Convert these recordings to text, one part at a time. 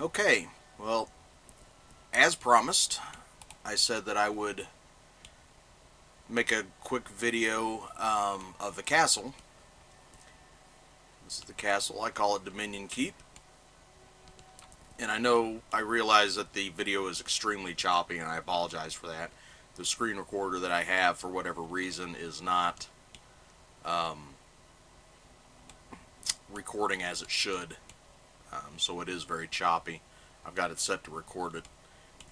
Okay, well, as promised, I said that I would make a quick video of the castle. This is the castle. I call it Dominion Keep. And I realize that the video is extremely choppy, and I apologize for that. The screen recorder that I have, for whatever reason, is not recording as it should. So it is very choppy. I've got it set to record at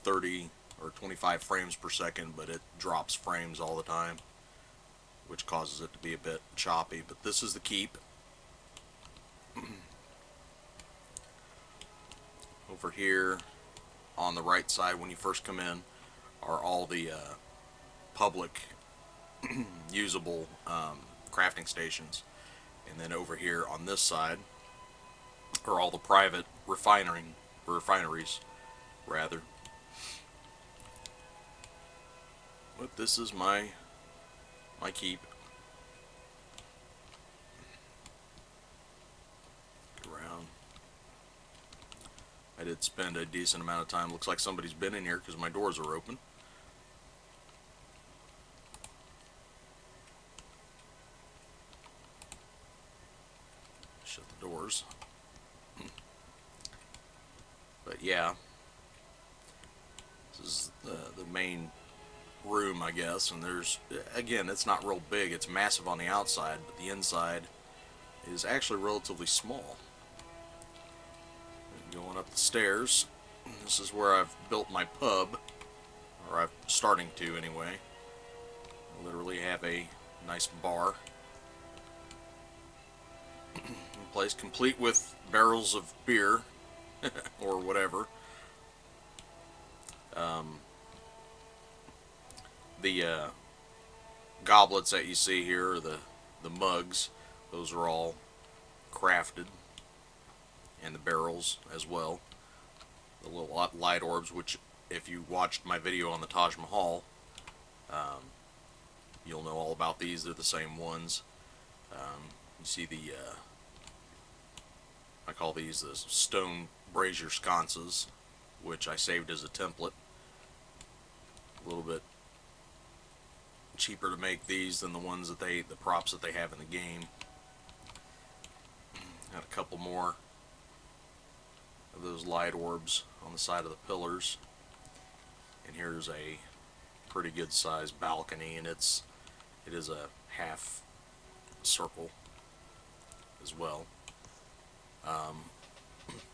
30 or 25 frames per second, but it drops frames all the time, which causes it to be a bit choppy. But this is the keep. Over here on the right side when you first come in are all the public usable crafting stations, and then over here on this side are all the private refineries rather. But this is my keep. Get around. I did spend a decent amount of time. Looks like somebody's been in here because my doors are open. Shut the doors. But yeah, this is the main room, I guess. And there's, again, it's not real big. It's massive on the outside, but the inside is actually relatively small. And going up the stairs, this is where I've built my pub, or I'm starting to anyway. I literally have a nice bar. Place complete with barrels of beer or whatever. The goblets that you see here are the mugs. Those are all crafted, and the barrels as well. The little light orbs, which if you watched my video on the Taj Mahal, you'll know all about these. They're the same ones. You see the I call these the stone brazier sconces, which I saved as a template. A little bit cheaper to make these than the ones that the props that they have in the game. Got a couple more of those light orbs on the side of the pillars. And here's a pretty good sized balcony, and it is a half circle as well.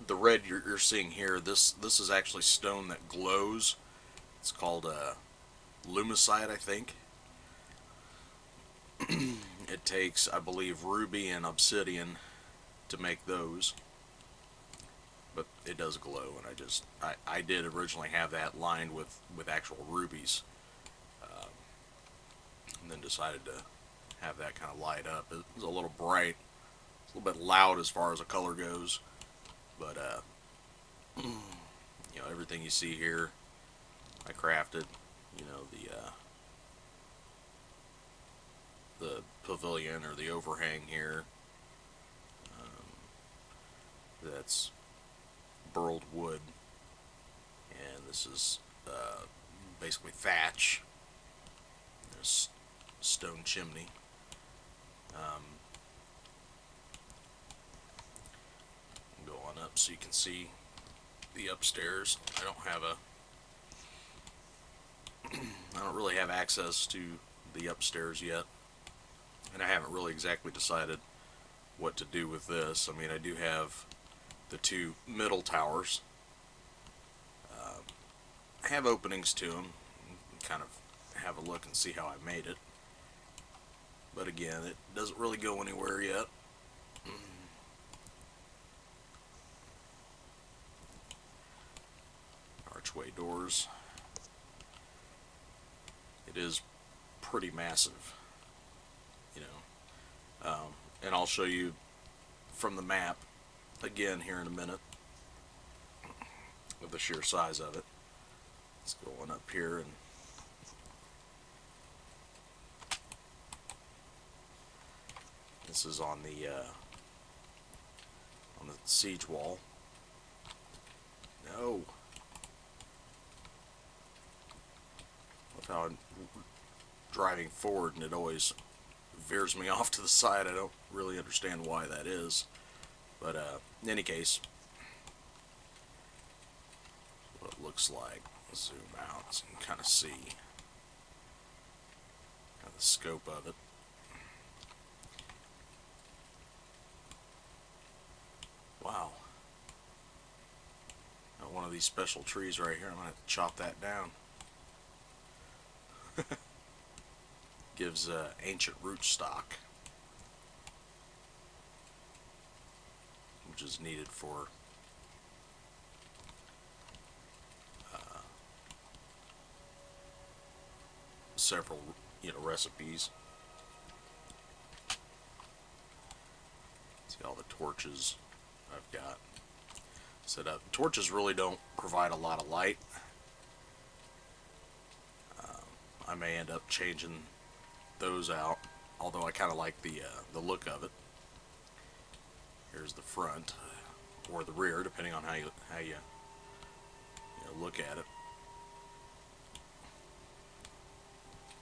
The red you're seeing here, this is actually stone that glows. It's called lumicite, I think. It takes, I believe, ruby and obsidian to make those, but it does glow. And I did originally have that lined with actual rubies, and then decided to have that kind of light up. It was a little bright, a little bit loud as far as the color goes, but you know, everything you see here I crafted. You know, the pavilion or the overhang here, that's burled wood, and this is basically thatch. There's stone chimney. Go on up so you can see the upstairs. I don't really have access to the upstairs yet, and I haven't really exactly decided what to do with this. I mean, I do have the two middle towers. I have openings to them. Kind of have a look and see how I made it. But again, it doesn't really go anywhere yet. Archway doors. It is pretty massive, you know. And I'll show you from the map again here in a minute with the sheer size of it. Let's go on up here, and this is on the siege wall. No. Love how I'm driving forward and it always veers me off to the side. I don't really understand why that is. But in any case, what it looks like. Zoom out so you can kind of see the scope of it. Wow. Got one of these special trees right here. I'm going to have to chop that down. Gives ancient rootstock, which is needed for several, recipes. See all the torches I've got set up. Torches really don't provide a lot of light. I may end up changing those out, although I kind of like the look of it. Here's the front or the rear, depending on how you look at it.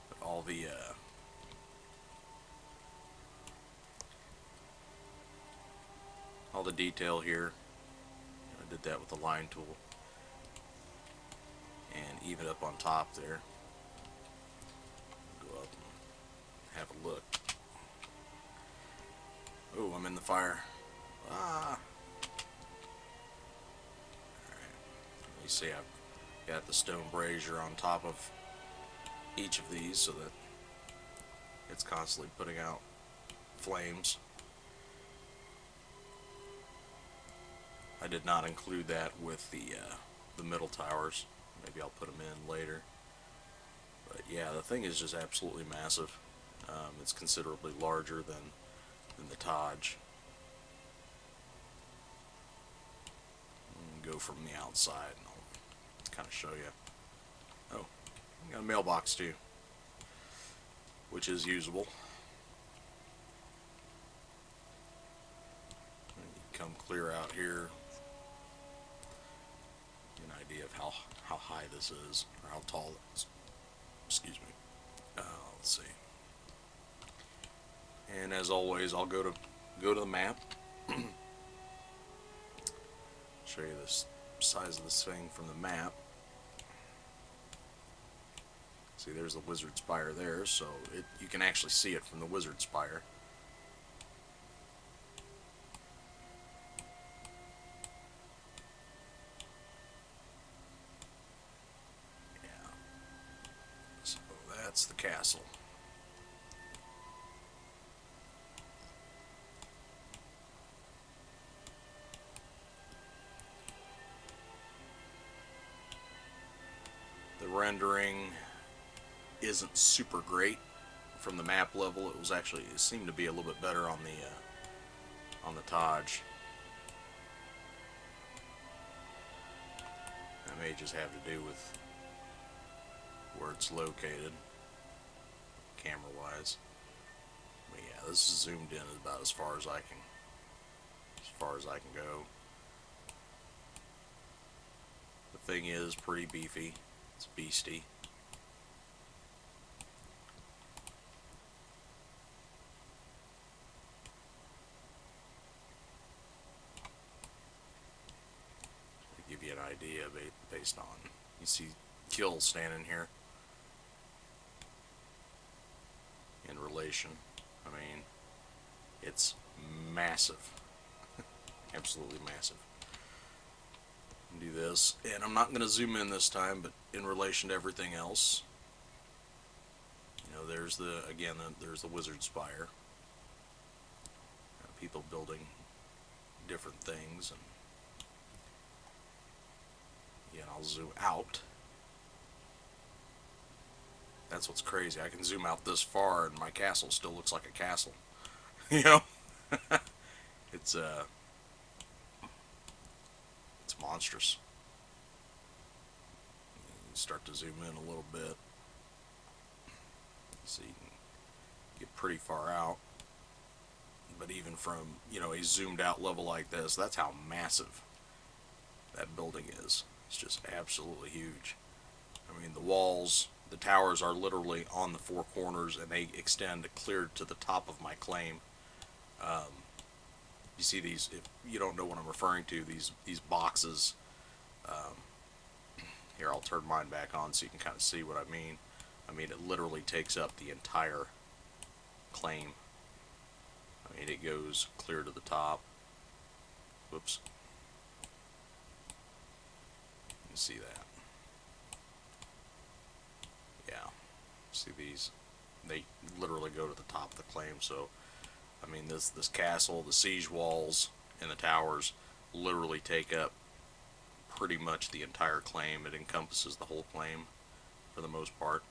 But all the detail here, I did that with the line tool, and even up on top there. Go up and have a look. Oh, I'm in the fire. Ah. Alright. You see I've got the stone brazier on top of each of these so that it's constantly putting out flames. I did not include that with the middle towers. Maybe I'll put them in later. But yeah, the thing is just absolutely massive. It's considerably larger than the Taj. Go from the outside and I'll kind of show you. Oh, got a mailbox too, which is usable. You come clear out here, get an idea of how high this is, or how tall it is. Excuse me. Let's see. And as always, I'll go to the map. Show you the size of this thing from the map. See, there's the Wizard Spire there, so you can actually see it from the Wizard Spire. Yeah. So that's the castle. The rendering isn't super great from the map level. It seemed to be a little bit better on the Taj. That may just have to do with where it's located, camera wise. But yeah, this is zoomed in about as far as I can go. The thing is pretty beefy. It's beastie. To give you an idea based on, you see Kill standing here in relation. I mean, it's massive. Absolutely massive. Do this, and I'm not going to zoom in this time, but in relation to everything else, there's there's the Wizard Spire. People building different things, and yeah, I'll zoom out. That's what's crazy. I can zoom out this far, and my castle still looks like a castle. It's it's monstrous. You start to zoom in a little bit, so you can get pretty far out. But even from a zoomed out level like this, that's how massive that building is. It's just absolutely huge. I mean, the walls, the towers are literally on the four corners, and they extend clear to the top of my claim. You see these, if you don't know what I'm referring to, these boxes. Um, Here, I'll turn mine back on so you can kind of see what I mean. I mean, it literally takes up the entire claim. I mean, it goes clear to the top. Whoops. You can see that. Yeah. See these? They literally go to the top of the claim. So, I mean, this castle, the siege walls, and the towers literally take up pretty much the entire claim. It encompasses the whole claim for the most part.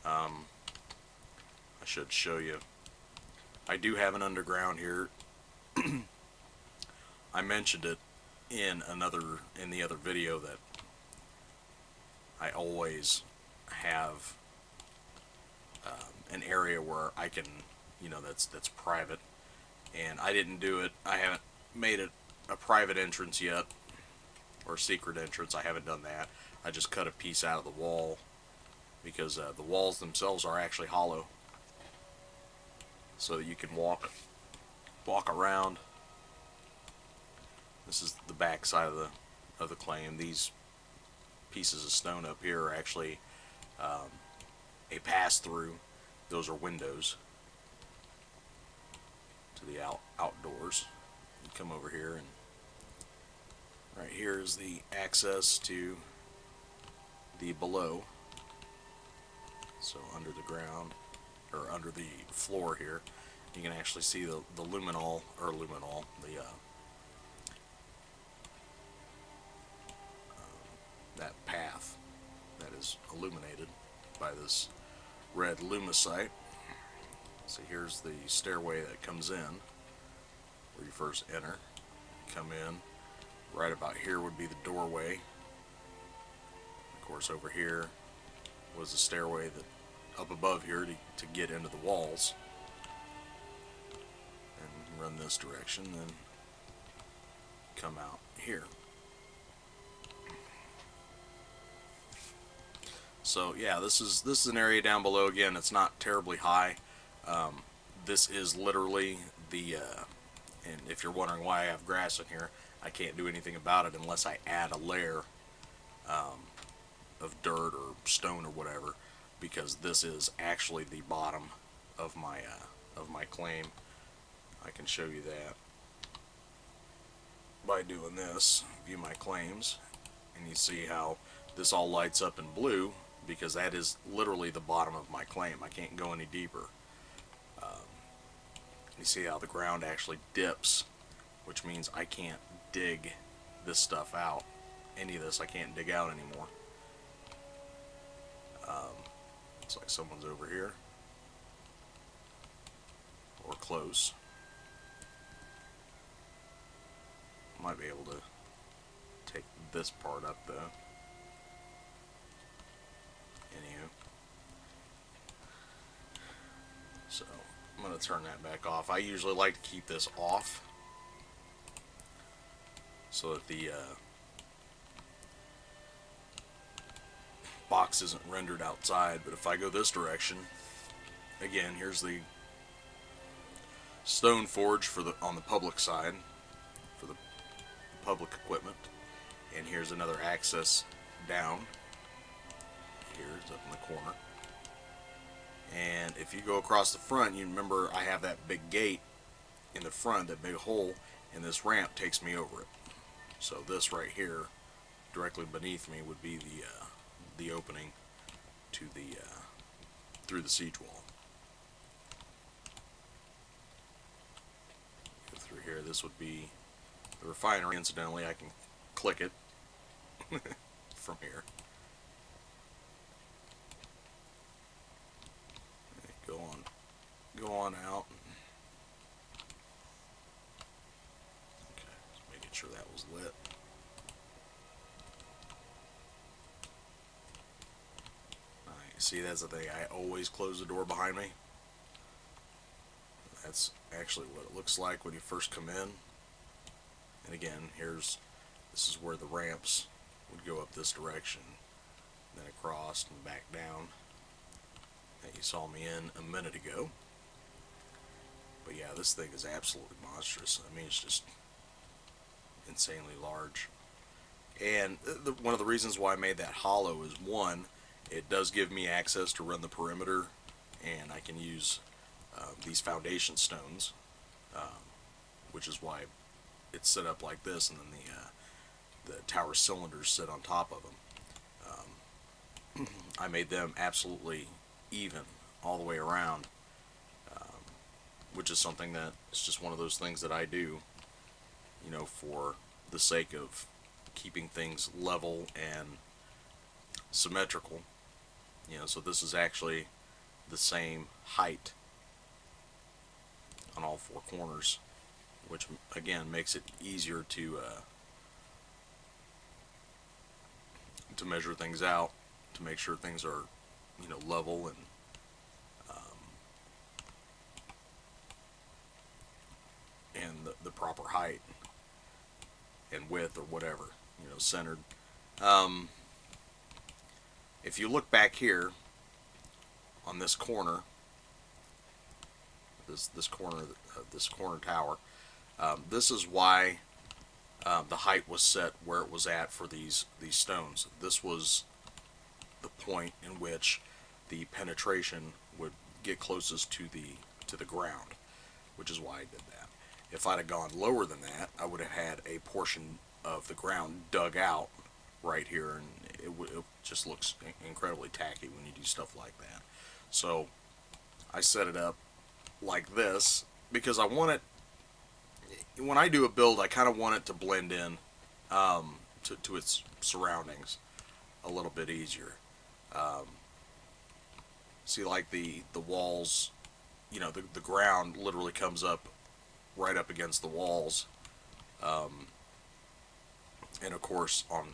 I should show you. I do have an underground here. I mentioned it in the other video that I always have an area where I can, that's private, and I didn't do it. I haven't made it a private entrance yet, or secret entrance. I haven't done that. I just cut a piece out of the wall because the walls themselves are actually hollow, so that you can walk around. This is the back side of the claim. These pieces of stone up here are actually a pass-through. Those are windows to the outdoors. You come over here, and right here is the access to the below. So under the ground, or under the floor here, you can actually see the luminol, that path that is illuminated by this red lumicite. So here's the stairway that comes in where you first enter. Come in. Right about here would be the doorway. Of course, over here was the stairway that up above here to get into the walls. And run this direction, then come out here. So yeah, this is an area down below. Again, it's not terribly high. This is literally and if you're wondering why I have grass in here, I can't do anything about it unless I add a layer of dirt or stone or whatever, because this is actually the bottom of my claim. I can show you that by doing this. View my claims, and you see how this all lights up in blue, because that is literally the bottom of my claim. I can't go any deeper. You see how the ground actually dips, which means I can't dig this stuff out. Any of this I can't dig out anymore. Looks like someone's over here, or close. Might be able to take this part up though. Anywho, so I'm going to turn that back off. I usually like to keep this off so that the box isn't rendered outside. But if I go this direction, again, here's the stone forge on the public side for the public equipment, and here's another access down. Here's up in the corner. And if you go across the front, you remember I have that big gate in the front, that big hole, and this ramp takes me over it. So this right here, directly beneath me, would be the opening to the through the siege wall. Go through here. This would be the refinery. Incidentally, I can click it from here. Go on out. Okay, just making sure that was lit. Alright, see, that's the thing. I always close the door behind me. That's actually what it looks like when you first come in. And again, here's This is where the ramps would go up this direction, then across and back down that you saw me in a minute ago. But yeah, this thing is absolutely monstrous. I mean, it's just insanely large. And one of the reasons why I made that hollow is, one, it does give me access to run the perimeter, and I can use these foundation stones, which is why it's set up like this, and then the tower cylinders sit on top of them. I made them absolutely even all the way around, which is something that it's just one of those things that I do, for the sake of keeping things level and symmetrical. So this is actually the same height on all four corners, which again makes it easier to measure things out, to make sure things are level and the proper height and width or whatever, centered. Um, if you look back here on this corner, this corner tower, this is why the height was set where it was at for these stones. This was the point in which the penetration would get closest to the ground, which is why I did that. If I'd have gone lower than that, I would have had a portion of the ground dug out right here, and it just looks incredibly tacky when you do stuff like that. So I set it up like this because I want it, when I do a build, I kind of want it to blend in to its surroundings a little bit easier. Um, See, like the walls, the ground literally comes up right up against the walls, and of course on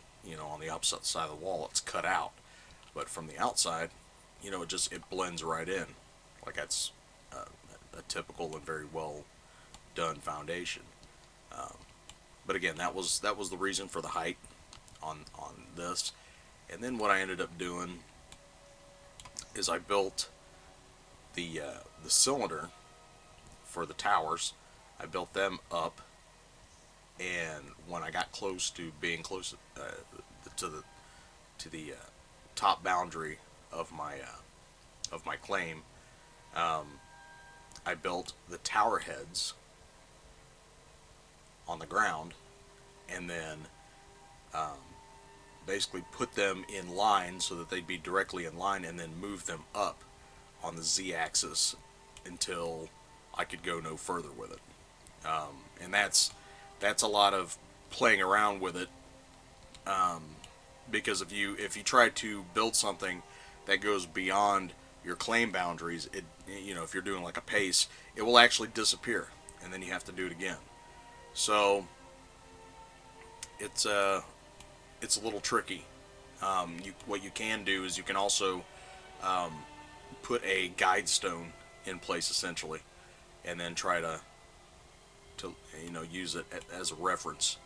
the opposite side of the wall it's cut out, but from the outside, it blends right in, like that's a typical and very well done foundation. Um, but again, that was the reason for the height on this. And then what I ended up doing is I built the cylinder for the towers. I built them up, and when I got close to being close to the top boundary of my claim, um, I built the tower heads on the ground, and then um, basically put them in line so that they'd be directly in line, and then move them up on the z-axis until I could go no further with it. And that's a lot of playing around with it, because if you try to build something that goes beyond your claim boundaries, if you're doing like a pace, it will actually disappear, and then you have to do it again. So it's a little tricky. What you can do is you can also put a guide stone in place essentially, and then try to use it as a reference,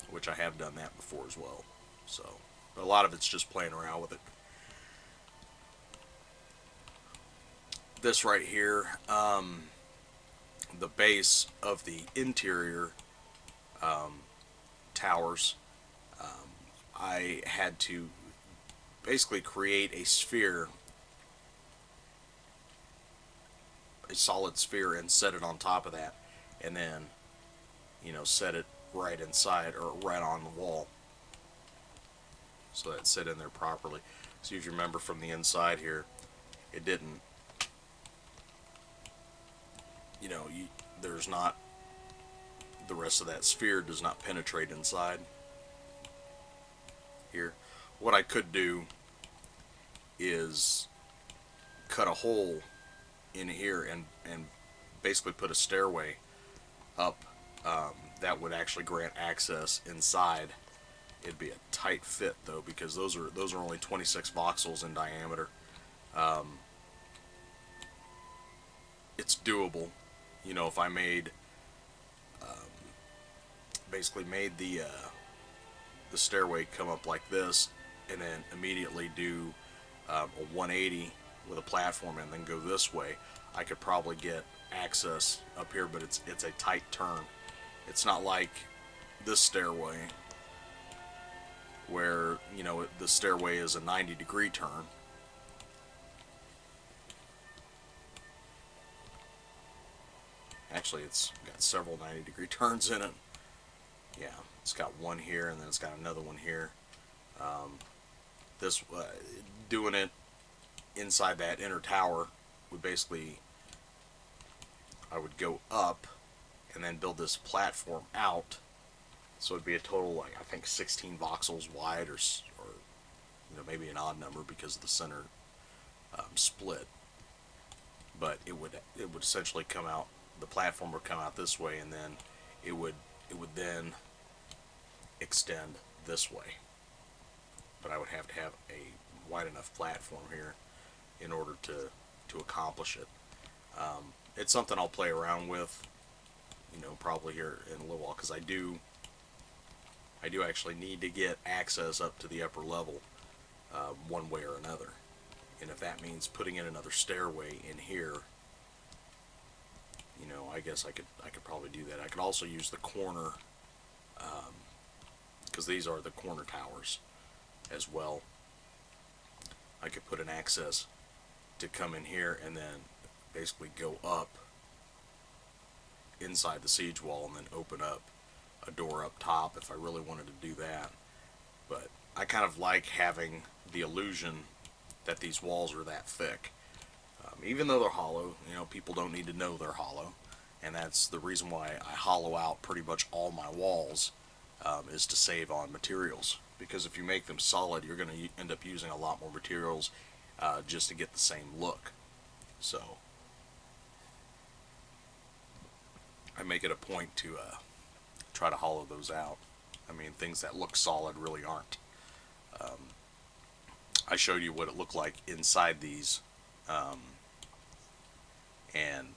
which I have done that before as well. So, but a lot of it's just playing around with it. This right here, the base of the interior towers, I had to basically create a sphere, a solid sphere, and set it on top of that, and then set it right inside or right on the wall, so that it sit in there properly. So if you remember from the inside here, it didn't, there's not, the rest of that sphere does not penetrate inside here. What I could do is cut a hole in here and basically put a stairway up, that would actually grant access inside. It'd be a tight fit though, because those are only 26 voxels in diameter. It's doable. If I made basically made the stairway come up like this, and then immediately do a 180 with a platform and then go this way, I could probably get access up here, but it's a tight turn. It's not like this stairway where, you know, the stairway is a 90-degree turn. Actually, it's got several 90-degree turns in it. Yeah, it's got one here, and then it's got another one here. This doing it inside that inner tower would basically, I would go up and then build this platform out, so it'd be a total, like, I think 16 voxels wide, or you know, maybe an odd number because of the center split. But it would essentially come out. The platform would come out this way, and then it would then extend this way. But I would have to have a wide enough platform here in order to accomplish it. It's something I'll play around with, you know, probably here in a little while, because I do actually need to get access up to the upper level one way or another. And if that means putting in another stairway in here, you know, I guess I could probably do that. I could also use the corner, because these are the corner towers as well. I could put an access to come in here and then basically go up inside the siege wall and then open up a door up top if I really wanted to do that. But I kind of like having the illusion that these walls are that thick. Even though they're hollow, you know, people don't need to know they're hollow, and that's the reason why I hollow out pretty much all my walls, is to save on materials. Because if you make them solid, you're going to end up using a lot more materials just to get the same look. So I make it a point to try to hollow those out. I mean, things that look solid really aren't. I showed you what it looked like inside these, and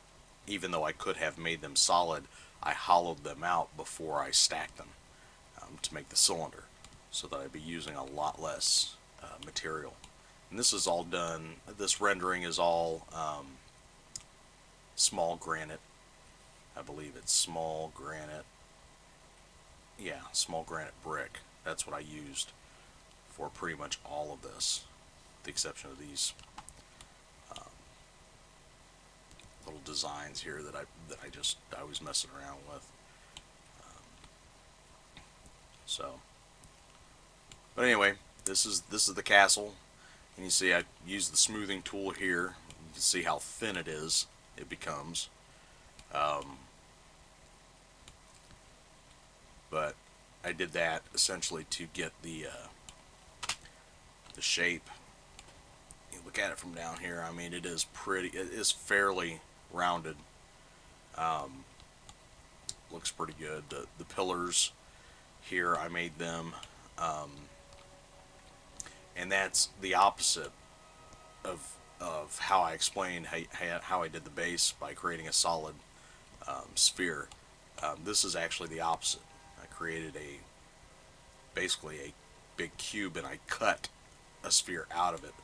even though I could have made them solid, I hollowed them out before I stacked them to make the cylinder, so that I'd be using a lot less material. And this is all done, this rendering is all small granite. I believe it's small granite. Yeah, small granite brick. That's what I used for pretty much all of this, with the exception of these little designs here that I was messing around with. So, but anyway, this is the castle, and you see I use the smoothing tool here. You can see how thin it is. It becomes. But I did that essentially to get the shape. You look at it from down here. I mean, it is pretty. It is fairly rounded. Looks pretty good. The pillars here, I made them, and that's the opposite of how I explained how I did the base by creating a solid sphere. This is actually the opposite. I created basically a big cube, and I cut a sphere out of it,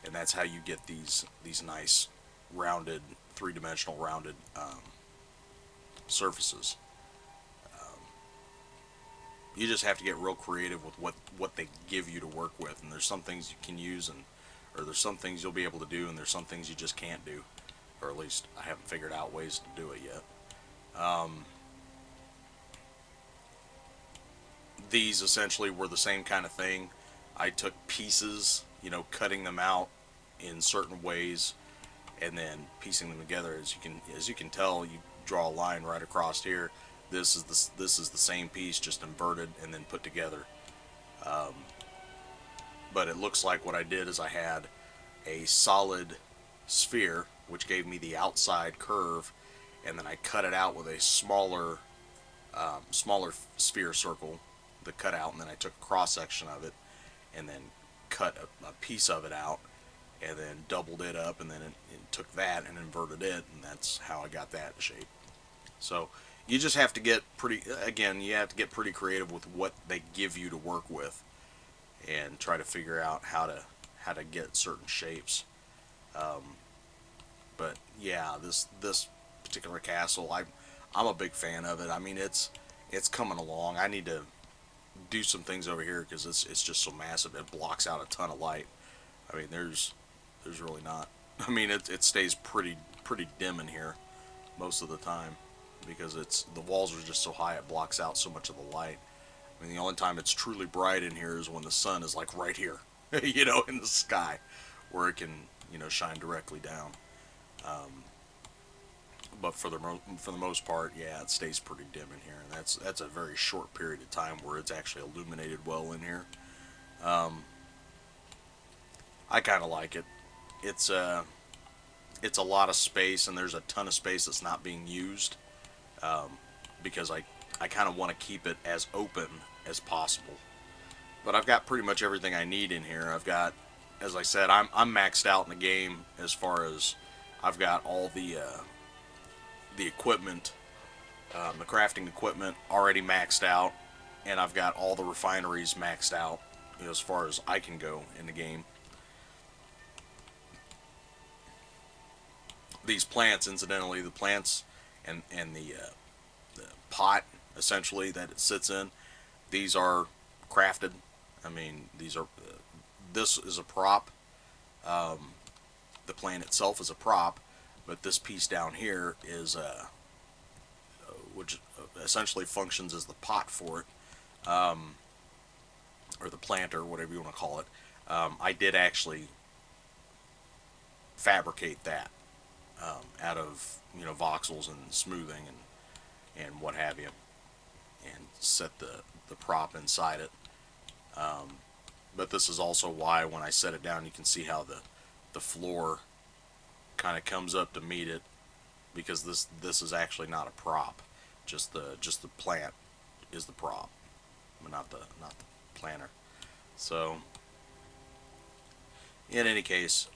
and that's how you get these nice rounded, three-dimensional rounded surfaces. You just have to get real creative with what they give you to work with, and there's some things you can use, or there's some things you'll be able to do, and there's some things you just can't do, or at least I haven't figured out ways to do it yet. These essentially were the same kind of thing. I took pieces, you know, cutting them out in certain ways, and then piecing them together. As you can tell, you draw a line right across here. This is the same piece, just inverted and then put together. But it looks like what I did is I had a solid sphere, which gave me the outside curve, and then I cut it out with a smaller sphere circle, the cutout, and then I took a cross section of it, and then cut a piece of it out, and then doubled it up, and then it took that and inverted it, and that's how I got that shape. So you just have to get pretty, again, you have to get pretty creative with what they give you to work with, and try to figure out how to get certain shapes. Um, but yeah, this particular castle, I'm a big fan of it. I mean, it's coming along. I need to do some things over here because it's just so massive. It blocks out a ton of light. I mean, there's really not. I mean, it stays pretty dim in here most of the time because it's the walls are just so high it blocks out so much of the light. I mean, the only time it's truly bright in here is when the sun is like right here, you know, in the sky, where it can, you know, shine directly down. Um, but for the most part, yeah, it stays pretty dim in here, and that's a very short period of time where it's actually illuminated well in here. Um, I kind of like it. It's it's a lot of space, and there's a ton of space that's not being used, um, because I kind of want to keep it as open as possible. But I've got pretty much everything I need in here. I've got, as I said, I'm maxed out in the game as far as I've got all the equipment, the crafting equipment already maxed out, and I've got all the refineries maxed out, you know, as far as I can go in the game. These plants, incidentally, the plants and the pot essentially that it sits in, these are crafted. I mean, these are this is a prop. Um, the plant itself is a prop, but this piece down here is which essentially functions as the pot for it, or the plant, or whatever you want to call it. I did actually fabricate that, out of, you know, voxels and smoothing and what have you, and set the prop inside it. Um, but this is also why when I set it down, you can see how the floor kind of comes up to meet it, because this is actually not a prop. Just the plant is the prop, but not the planter. So in any case,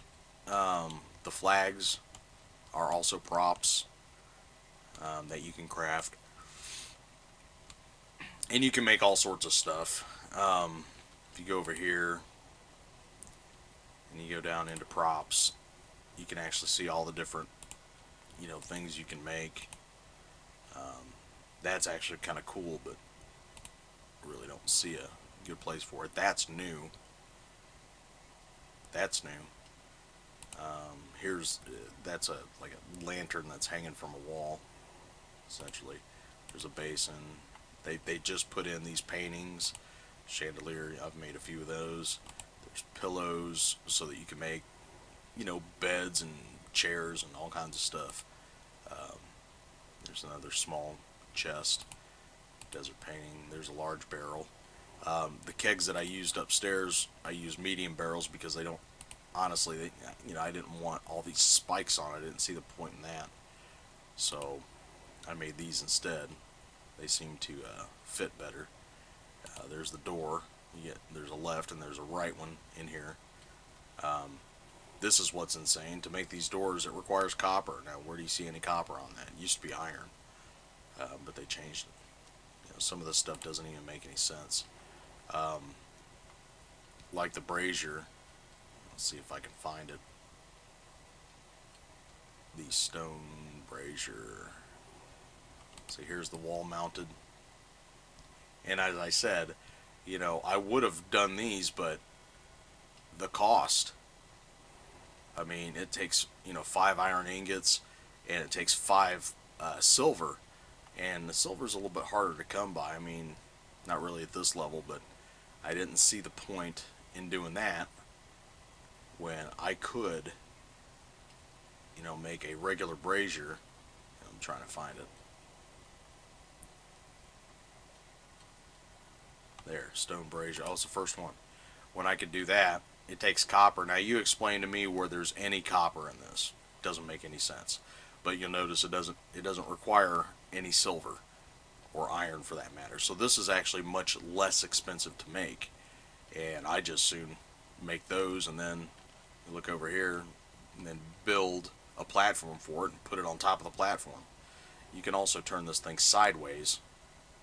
the flags are also props, that you can craft, and you can make all sorts of stuff. If you go over here and you go down into props, you can actually see all the different, you know, things you can make. That's actually kind of cool, but really don't see a good place for it. That's new. That's new. Here's that's a like a lantern that's hanging from a wall. Essentially, there's a basin. They just put in these paintings, chandelier. I've made a few of those. There's pillows so that you can make, you know, beds and chairs and all kinds of stuff. Um, there's another small chest, desert painting. There's a large barrel. The kegs that I used upstairs, I used medium barrels because they don't, honestly, they, you know, I didn't want all these spikes on it. I didn't see the point in that. So I made these instead. They seem to fit better. There's the door. There's a left and there's a right one in here. Um, this is what's insane. To make these doors, it requires copper. Now, where do you see any copper on that? It used to be iron, but they changed it. You know, some of this stuff doesn't even make any sense. Um, like the brazier. Let's see if I can find it. The stone brazier. So here's the wall mounted. And as I said, you know, I would have done these, but the cost. I mean, it takes, you know, 5 iron ingots, and it takes 5 silver, and the silver's a little bit harder to come by. I mean, not really at this level, but I didn't see the point in doing that when I could, you know, make a regular brazier. I'm trying to find it. There, stone brazier. Oh, it's the first one. When I could do that, it takes copper. Now, you explain to me where there's any copper in this. Doesn't make any sense. But you'll notice it doesn't require any silver or iron for that matter. So this is actually much less expensive to make. And I just soon make those, and then look over here and then build a platform for it and put it on top of the platform. You can also turn this thing sideways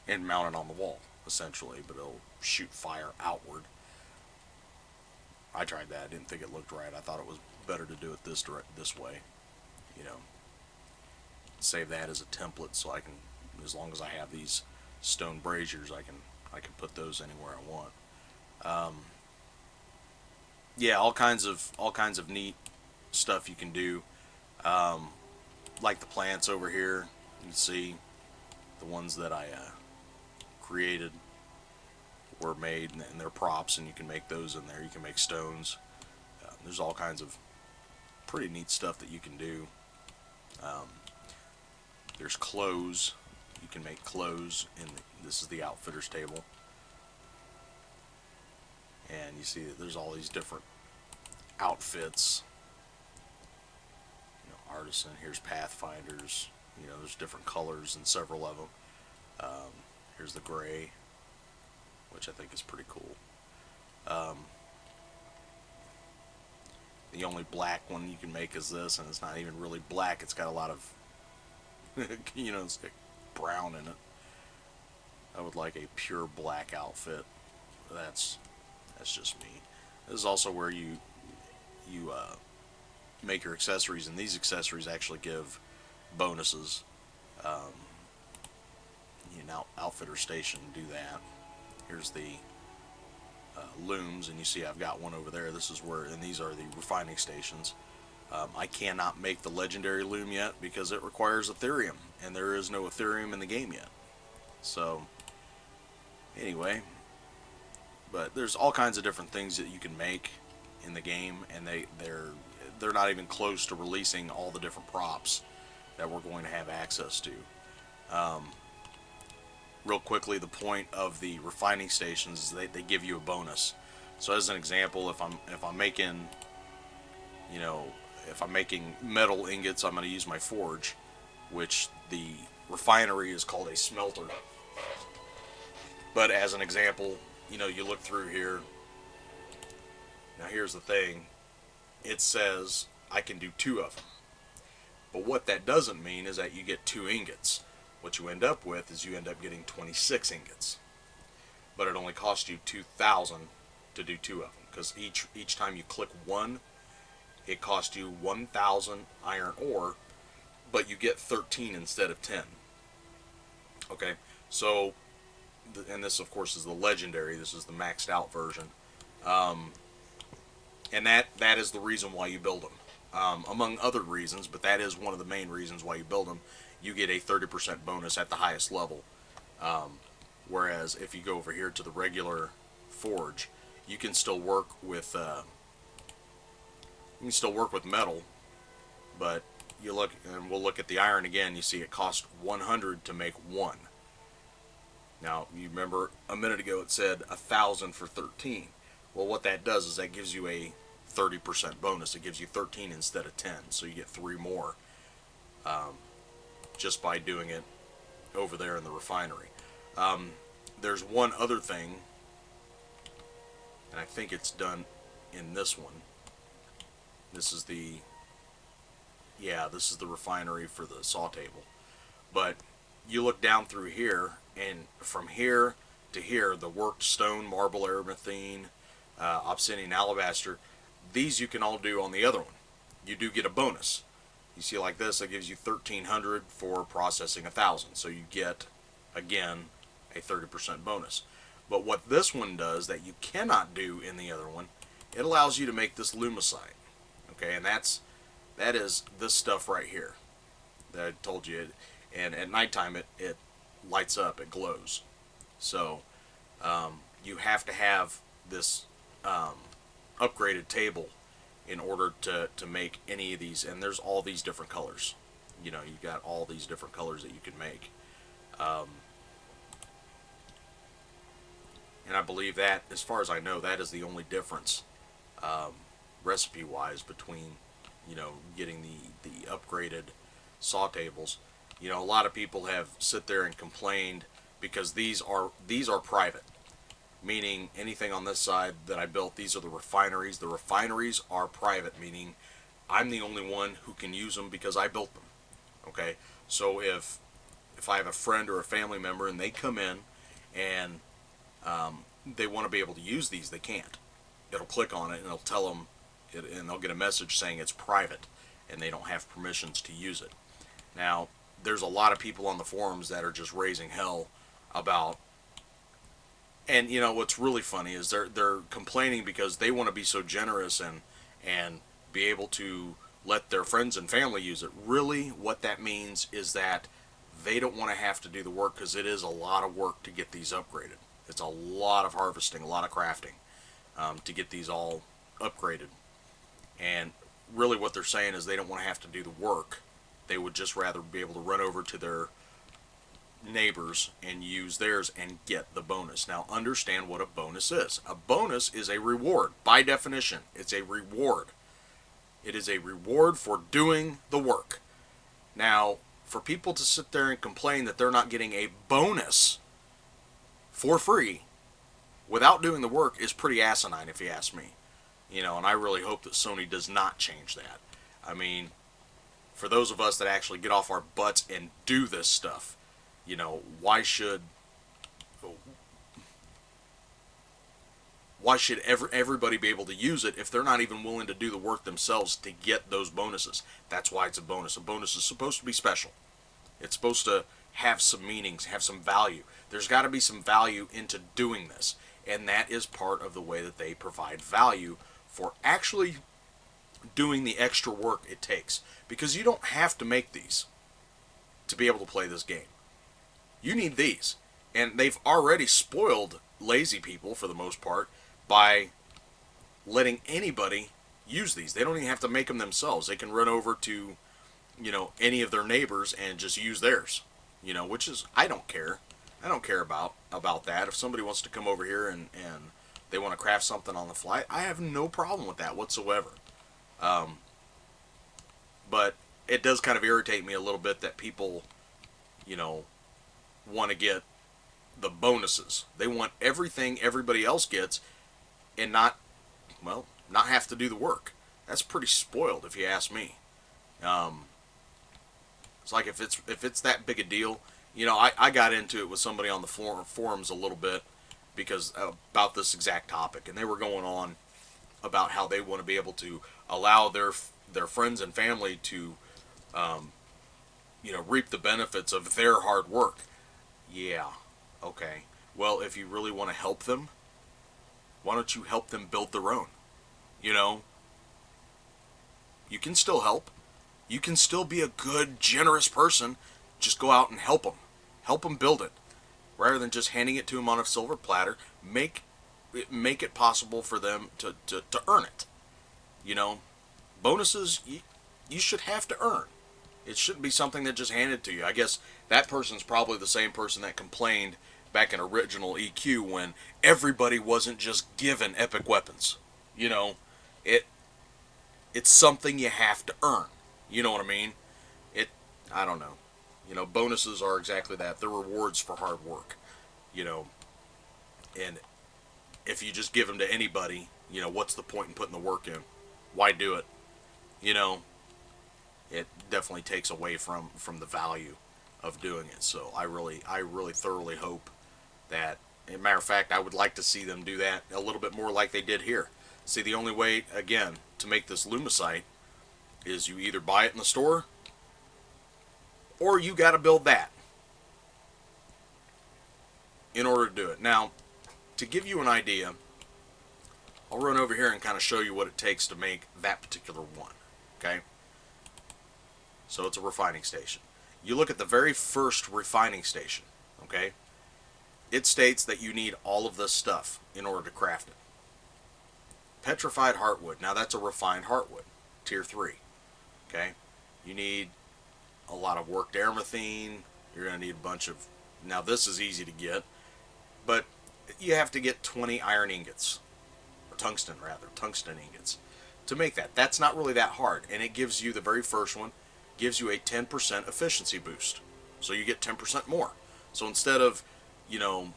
and mount it on the wall, essentially, but it'll shoot fire outward. I tried that. I didn't think it looked right. I thought it was better to do it this way. You know, save that as a template, so I can, as long as I have these stone braziers, I can put those anywhere I want. Yeah, all kinds of neat stuff you can do. Um, like the plants over here, you can see the ones that I created were made, and they're props, and you can make those in there. You can make stones. There's all kinds of pretty neat stuff that you can do. Um, there's clothes. You can make clothes, and this is the outfitter's table. And you see that there's all these different outfits. You know, artisan. Here's pathfinders. You know, there's different colors in several of them. Here's the gray, which I think is pretty cool. Um, the only black one you can make is this, and it's not even really black. It's got a lot of, you know, it's got brown in it. I would like a pure black outfit. That's just me. This is also where you make your accessories, and these accessories actually give bonuses. You know, outfitter station do that. Here's the looms, and you see I've got one over there. This is where, and these are the refining stations. I cannot make the legendary loom yet because it requires Ethereum, and there is no Ethereum in the game yet. So anyway, but there's all kinds of different things that you can make in the game, and they're not even close to releasing all the different props that we're going to have access to. Real quickly, the point of the refining stations is they give you a bonus. So as an example, if I'm making, you know, if I'm making metal ingots, I'm going to use my forge, which the refinery is called a smelter. But as an example, you know, you look through here. Now here's the thing. It says I can do 2 of them. But what that doesn't mean is that you get 2 ingots. What you end up with is you end up getting 26 ingots. But it only costs you 2,000 to do 2 of them. Because each time you click 1, it costs you 1,000 iron ore, but you get 13 instead of 10. Okay, so, and this of course is the legendary. This is the maxed out version. And that is the reason why you build them. Among other reasons, but that is one of the main reasons why you build them. You get a 30% bonus at the highest level. Whereas if you go over here to the regular forge, you can still work with metal, but you look, and we'll look at the iron again. You see it costs 100 to make 1. Now you remember a minute ago it said 1,000 for 13. Well, what that does is that gives you a 30% bonus. It gives you 13 instead of 10, so you get 3 more just by doing it over there in the refinery. There's one other thing, and I think it's done in this one. This is the refinery for the saw table. But you look down through here, and from here to here, the worked stone, marble, aramethine, obsidian, alabaster, these you can all do on the other one. You do get a bonus. You see, like this, that gives you 1,300 for processing 1,000. So you get, again, a 30% bonus. But what this one does that you cannot do in the other one, it allows you to make this lumicide. Okay, and that is this stuff right here that I told you. And at nighttime it lights up, it glows. So you have to have this upgraded table in order to make any of these, and there's all these different colors. You know, you've got all these different colors that you can make. And I believe that, as far as I know, that is the only difference recipe-wise between, you know, getting the upgraded saw tables. You know, a lot of people have sit there and complained because these are private. Meaning anything on this side that I built, these are the refineries. The refineries are private, meaning I'm the only one who can use them because I built them. Okay, so if if I have a friend or a family member and they come in and they want to be able to use these, they can't. It'll click on it and it'll tell them, and they'll get a message saying it's private and they don't have permissions to use it. Now, there's a lot of people on the forums that are just raising hell about, and you know what's really funny is they're complaining because they want to be so generous and be able to let their friends and family use it. Really, what that means is that they don't want to have to do the work, because it is a lot of work to get these upgraded. It's a lot of harvesting, a lot of crafting to get these all upgraded. And really what they're saying is they don't want to have to do the work. They would just rather be able to run over to their neighbors and use theirs and get the bonus. Now understand what a bonus is. A bonus is a reward. By definition, it's a reward. It is a reward for doing the work. Now, for people to sit there and complain that they're not getting a bonus for free without doing the work is pretty asinine, if you ask me. You know, and I really hope that Sony does not change that. I mean, for those of us that actually get off our butts and do this stuff, you know, why should everybody be able to use it if they're not even willing to do the work themselves to get those bonuses? That's why it's a bonus. A bonus is supposed to be special. It's supposed to have some meanings, have some value. There's got to be some value into doing this, and that is part of the way that they provide value for actually doing the extra work it takes. Because you don't have to make these to be able to play this game. You need these. And they've already spoiled lazy people, for the most part, by letting anybody use these. They don't even have to make them themselves. They can run over to, you know, any of their neighbors and just use theirs. You know, which is, I don't care. I don't care about that. If somebody wants to come over here and they want to craft something on the fly, I have no problem with that whatsoever. But it does kind of irritate me a little bit that people, you know, want to get the bonuses. They want everything everybody else gets and not have to do the work. That's pretty spoiled, if you ask me. It's like if it's that big a deal, you know, I got into it with somebody on the forums a little bit because about this exact topic, and they were going on about how they want to be able to allow their friends and family to, you know, reap the benefits of their hard work. Yeah, okay. Well, if you really want to help them, why don't you help them build their own? You know, you can still help. You can still be a good, generous person. Just go out and help them. Help them build it. Rather than just handing it to them on a silver platter, make it possible for them to earn it. You know, bonuses, you should have to earn. It shouldn't be something that just handed to you. I guess that person's probably the same person that complained back in original EQ when everybody wasn't just given epic weapons. You know, it's something you have to earn. You know what I mean? I don't know. You know, bonuses are exactly that. They're rewards for hard work. You know, and if you just give them to anybody, you know, what's the point in putting the work in? Why do it? You know, it definitely takes away from the value of doing it. So I really thoroughly hope that, as a matter of fact, I would like to see them do that a little bit more like they did here. See, the only way, again, to make this Lumicite is you either buy it in the store or you got to build that in order to do it. Now, to give you an idea, I'll run over here and kind of show you what it takes to make that particular one. Okay? So it's a refining station. You look at the very first refining station. Okay? It states that you need all of this stuff in order to craft it. Petrified heartwood. Now that's a refined heartwood. Tier 3. Okay? You need a lot of worked aramethine. You're going to need a bunch of... Now this is easy to get. But you have to get 20 iron ingots. Or tungsten, rather. Tungsten ingots. To make that. That's not really that hard. And it gives you, the very first one, gives you a 10% efficiency boost. So you get 10% more. So instead of, you know,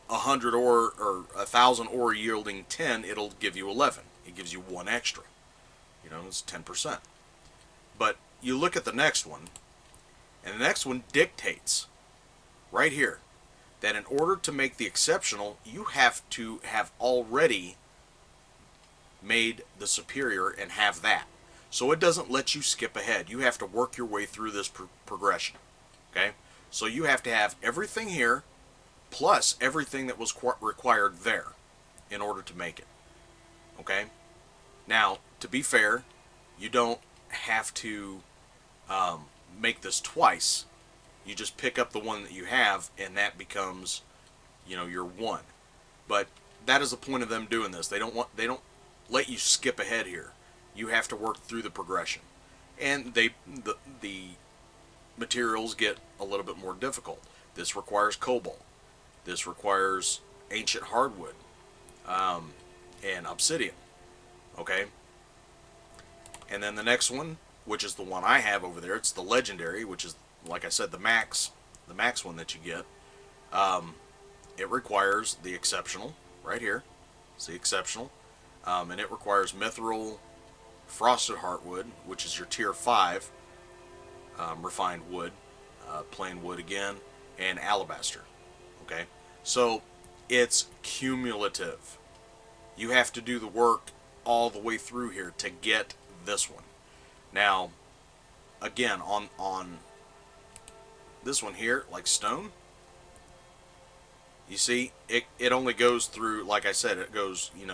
100 ore or 1,000 ore yielding 10, it'll give you 11. It gives you 1 extra. You know, it's 10%. But you look at the next one, And the next one dictates, right here, that in order to make the exceptional, you have to have already made the superior and have that. So it doesn't let you skip ahead. You have to work your way through this progression. Okay? So you have to have everything here plus everything that was required there in order to make it. Okay? Now, to be fair, you don't have to make this twice. You just pick up the one that you have, and that becomes, your one. But that is the point of them doing this. They don't let you skip ahead here. You have to work through the progression, and the materials get a little bit more difficult. This requires cobalt. This requires ancient hardwood and obsidian. Okay, and then the next one, which is the one I have over there, it's the legendary, which is, like I said, the max one that you get. It requires the exceptional right here. It's the exceptional, and it requires mithril, frosted heartwood, which is your tier 5 refined wood, plain wood again, and alabaster. Okay, so it's cumulative. You have to do the work all the way through here to get this one. Now, again, on this one here, like stone, you see, it only goes through, like I said, it goes, you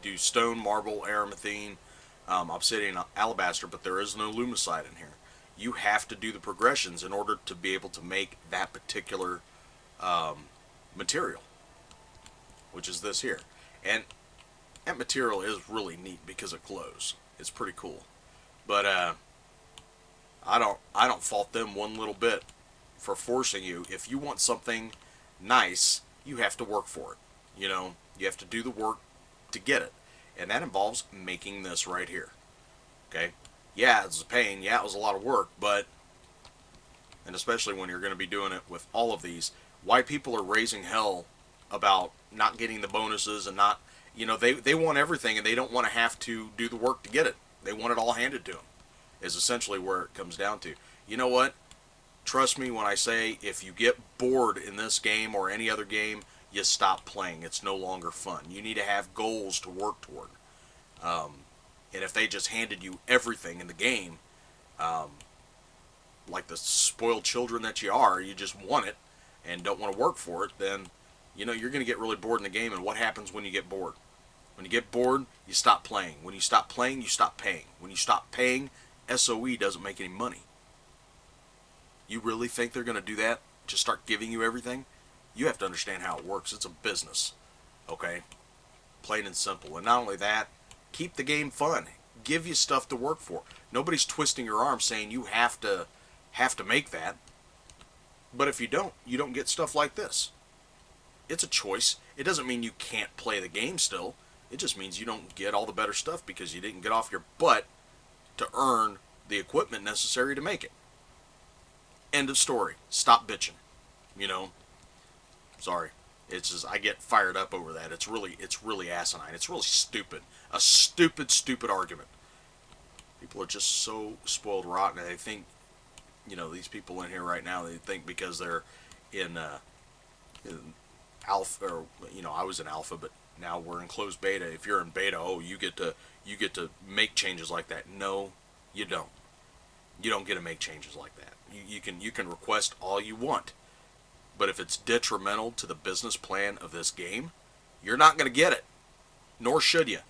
do stone, marble, aramethine, obsidian, alabaster, but there is no lumicide in here. You have to do the progressions in order to be able to make that particular material, which is this here. And that material is really neat because it glows. It's pretty cool. But I don't fault them one little bit for forcing you. If you want something nice, you have to work for it. You have to do the work to get it. And that involves making this right here. Okay? Yeah, it's a pain. Yeah, it was a lot of work, but, and especially when you're going to be doing it with all of these, why people are raising hell about not getting the bonuses and not, they want everything and they don't want to have to do the work to get it. They want it all handed to them, is essentially where it comes down to. You know what? Trust me when I say, if you get bored in this game or any other game, you stop playing. It's no longer fun. You need to have goals to work toward. And if they just handed you everything in the game, like the spoiled children that you are, you just want it and don't want to work for it, then, you're going to get really bored in the game. And what happens when you get bored? When you get bored, you stop playing. When you stop playing, you stop paying. When you stop paying, SOE doesn't make any money. You really think they're going to do that? Just start giving you everything? You have to understand how it works. It's a business. Okay? Plain and simple. And not only that, keep the game fun. Give you stuff to work for. Nobody's twisting your arm saying you have to make that. But if you don't get stuff like this. It's a choice. It doesn't mean you can't play the game still. It just means you don't get all the better stuff because you didn't get off your butt to earn the equipment necessary to make it. End of story. Stop bitching. Sorry. It's just, I get fired up over that. It's really asinine. It's really stupid. A stupid argument. People are just so spoiled rotten. They think, these people in here right now, they think because they're in alpha, or I was in alpha, but now we're in closed beta. If you're in beta, you get to make changes like that. No, you don't. You don't get to make changes like that. You can request all you want, but if it's detrimental to the business plan of this game, you're not going to get it. Nor should you.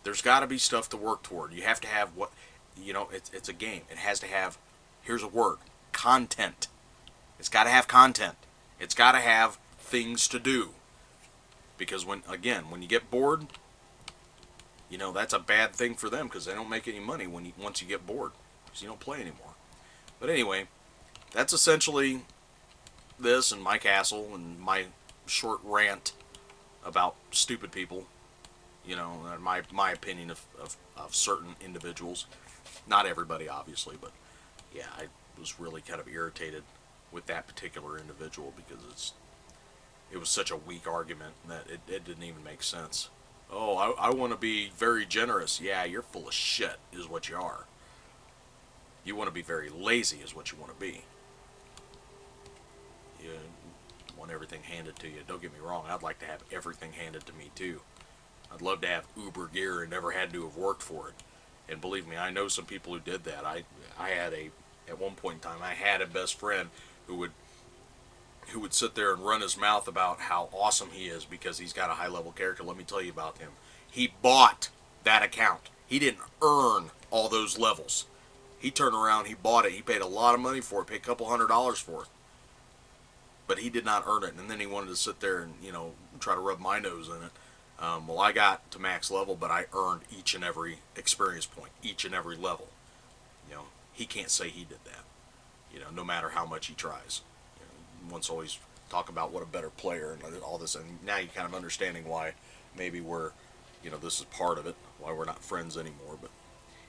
There's got to be stuff to work toward. You have to have what, it's a game. It has to have, here's a word, content. It's got to have content. It's got to have things to do. Because when you get bored, that's a bad thing for them because they don't make any money once you get bored because you don't play anymore. But anyway, that's essentially this and my castle and my short rant about stupid people. My opinion of certain individuals. Not everybody, obviously, but yeah, I was really kind of irritated with that particular individual because it was such a weak argument that it didn't even make sense. Oh, I want to be very generous. Yeah, you're full of shit, is what you are. You want to be very lazy is what you want to be. You want everything handed to you. Don't get me wrong, I'd like to have everything handed to me too. I'd love to have Uber gear and never had to have worked for it. And believe me, I know some people who did that. I had at one point in time, I had a best friend who would sit there and run his mouth about how awesome he is because he's got a high level character. Let me tell you about him. He bought that account. He didn't earn all those levels. He turned around, he bought it. He paid a lot of money for it, paid a couple $100s for it. But he did not earn it. And then he wanted to sit there and, try to rub my nose in it. Well, I got to max level, but I earned each and every experience point, each and every level. He can't say he did that. No matter how much he tries. Once always talk about what a better player and all this, and now you're kind of understanding why maybe we're, this is part of it, why we're not friends anymore. But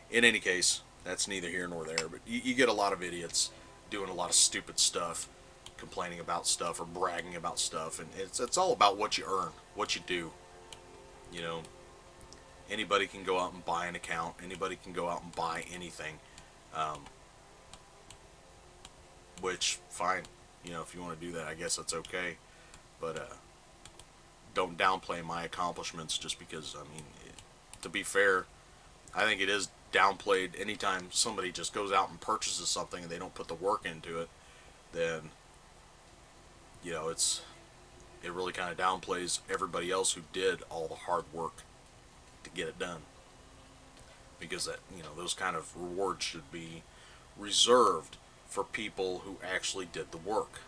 in any case, that's neither here nor there. But you get a lot of idiots doing a lot of stupid stuff, complaining about stuff or bragging about stuff, and it's all about what you earn, what you do. Anybody can go out and buy an account. Anybody can go out and buy anything. Which, fine. If you want to do that, I guess that's okay. But don't downplay my accomplishments just because, to be fair, I think it is downplayed anytime somebody just goes out and purchases something and they don't put the work into it. Then, it really kind of downplays everybody else who did all the hard work to get it done. Because those kind of rewards should be reserved for people who actually did the work.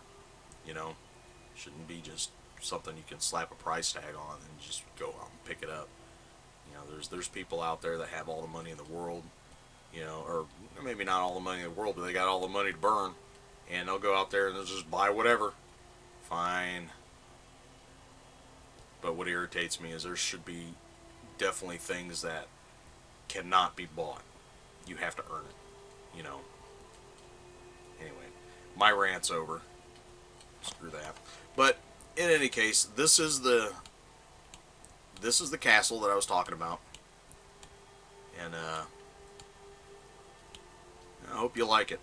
Shouldn't be just something you can slap a price tag on and just go out and pick it up. There's people out there that have all the money in the world, or maybe not all the money in the world, but they got all the money to burn, and they'll go out there and they'll just buy whatever. Fine. But what irritates me is there should be definitely things that cannot be bought. You have to earn it. Anyway, my rant's over. Screw that. But in any case, this is the castle that I was talking about, and I hope you like it.